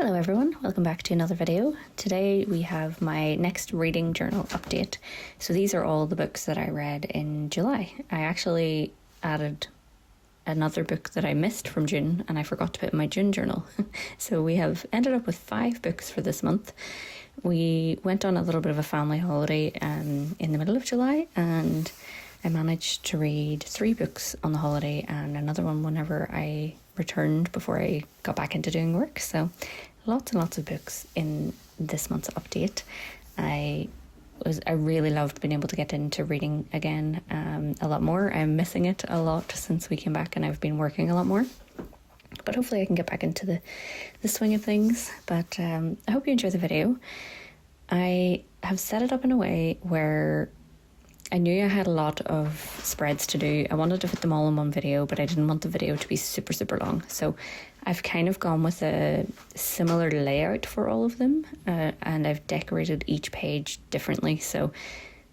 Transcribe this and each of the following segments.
Hello everyone, welcome back to another video. Today we have my next reading journal update. So these are all the books that I read in July. I actually added another book that I missed from June and I forgot to put in my June journal. So we have ended up with 5 books for this month. We went on a little bit of a family holiday in the middle of July, and I managed to read 3 books on the holiday and another one whenever I returned before I got back into doing work. So lots and lots of books in this month's update. I really loved being able to get into reading again a lot more. I'm missing it a lot since we came back and I've been working a lot more. But hopefully I can get back into the swing of things. But I hope you enjoy the video. I have set it up in a way where I knew I had a lot of spreads to do. I wanted to fit them all in one video, but I didn't want the video to be super, super long. So I've kind of gone with a similar layout for all of them, and I've decorated each page differently. So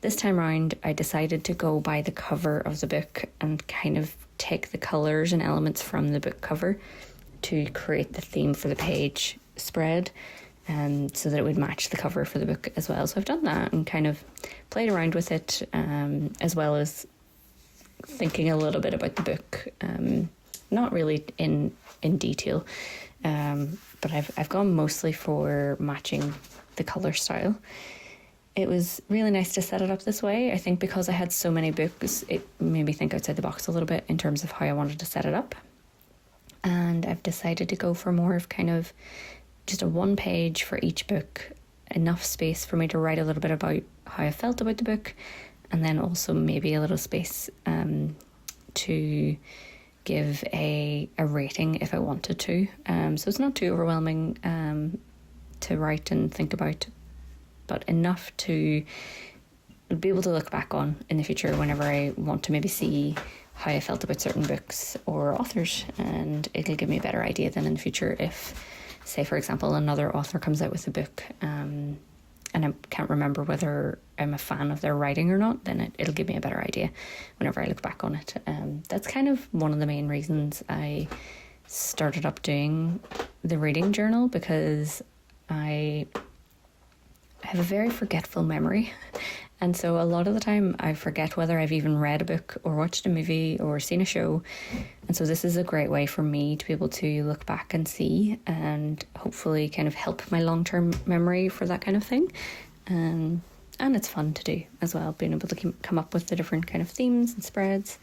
this time around, I decided to go by the cover of the book and kind of take the colours and elements from the book cover to create the theme for the page spread, so that it would match the cover for the book as well. So I've done that and kind of played around with it, as well as thinking a little bit about the book, not really in detail, but I've gone mostly for matching the colour style. It was really nice to set it up this way. I think because I had so many books, it made me think outside the box a little bit in terms of how I wanted to set it up. And I've decided to go for more of kind of just a 1 page for each book, enough space for me to write a little bit about how I felt about the book, and then also maybe a little space to give a rating if I wanted to. So it's not too overwhelming to write and think about, but enough to be able to look back on in the future whenever I want to maybe see how I felt about certain books or authors, and it'll give me a better idea then in the future if, say for example, another author comes out with a book and I can't remember whether I'm a fan of their writing or not, then it'll give me a better idea whenever I look back on it. That's kind of one of the main reasons I started up doing the reading journal, because I have a very forgetful memory. And so a lot of the time I forget whether I've even read a book or watched a movie or seen a show. And so this is a great way for me to be able to look back and see and hopefully kind of help my long-term memory for that kind of thing. And it's fun to do as well, being able to come up with the different kind of themes and spreads.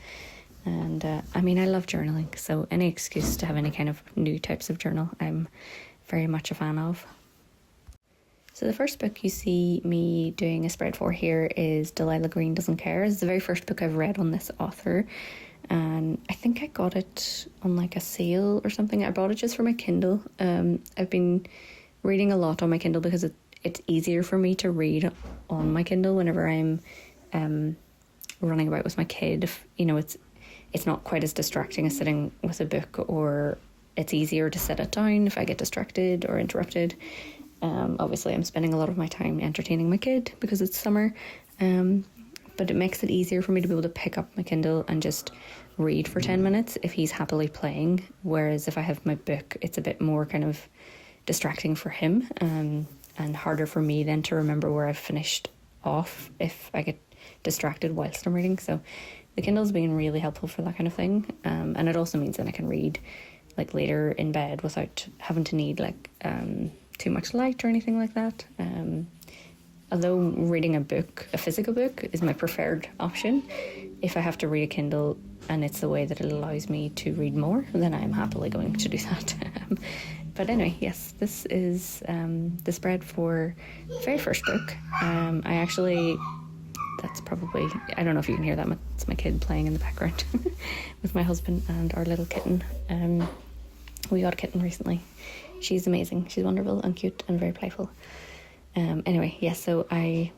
And I mean, I love journaling, so any excuse to have any kind of new types of journal, I'm very much a fan of. So the first book you see me doing a spread for here is Delilah Green Doesn't Care. It's the very first book I've read on this author, and I think I got it on like a sale or something. I bought it just for my Kindle. I've been reading a lot on my Kindle because it's easier for me to read on my Kindle whenever I'm running about with my kid. If, you know, it's not quite as distracting as sitting with a book, or it's easier to set it down if I get distracted or interrupted. Obviously I'm spending a lot of my time entertaining my kid because it's summer, but it makes it easier for me to be able to pick up my Kindle and just read for 10 minutes if he's happily playing, whereas if I have my book, it's a bit more kind of distracting for him, and harder for me then to remember where I've finished off if I get distracted whilst I'm reading. So the Kindle's been really helpful for that kind of thing, and it also means that I can read like later in bed without having to need like too much light or anything like that. Although reading a book, a physical book, is my preferred option, if I have to read a Kindle and it's the way that it allows me to read more, then I'm happily going to do that. But anyway, yes, this is the spread for the very first book. That's probably, I don't know if you can hear that, it's my kid playing in the background with my husband and our little kitten. We got a kitten recently. She's amazing. She's wonderful and cute and very playful. Anyway, yes, so I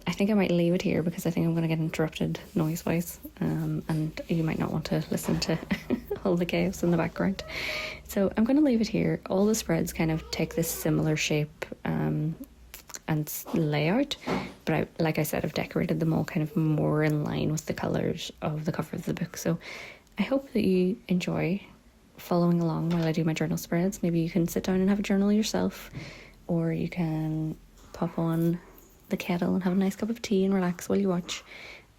think I might leave it here because I think I'm going to get interrupted noise-wise, and you might not want to listen to all the chaos in the background. So I'm going to leave it here. All the spreads kind of take this similar shape and layout, but like I said, I've decorated them all kind of more in line with the colours of the cover of the book. So I hope that you enjoy following along while I do my journal spreads. Maybe you can sit down and have a journal yourself, or you can pop on the kettle and have a nice cup of tea and relax while you watch.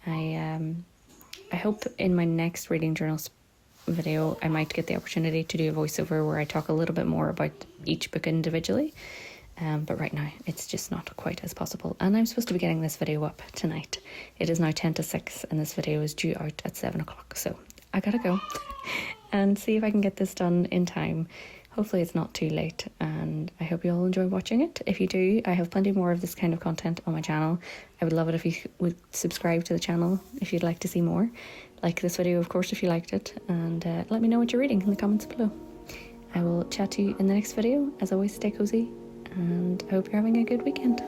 I hope in my next reading journals video I might get the opportunity to do a voiceover where I talk a little bit more about each book individually. But right now it's just not quite as possible. And I'm supposed to be getting this video up tonight. It is now 10 to 6 and this video is due out at 7 o'clock. So I gotta go and see if I can get this done in time. Hopefully it's not too late, and I hope you all enjoy watching it. If you do, I have plenty more of this kind of content on my channel. I would love it if you would subscribe to the channel if you'd like to see more. Like this video, of course, if you liked it, and let me know what you're reading in the comments below. I will chat to you in the next video. As always, stay cozy, and I hope you're having a good weekend.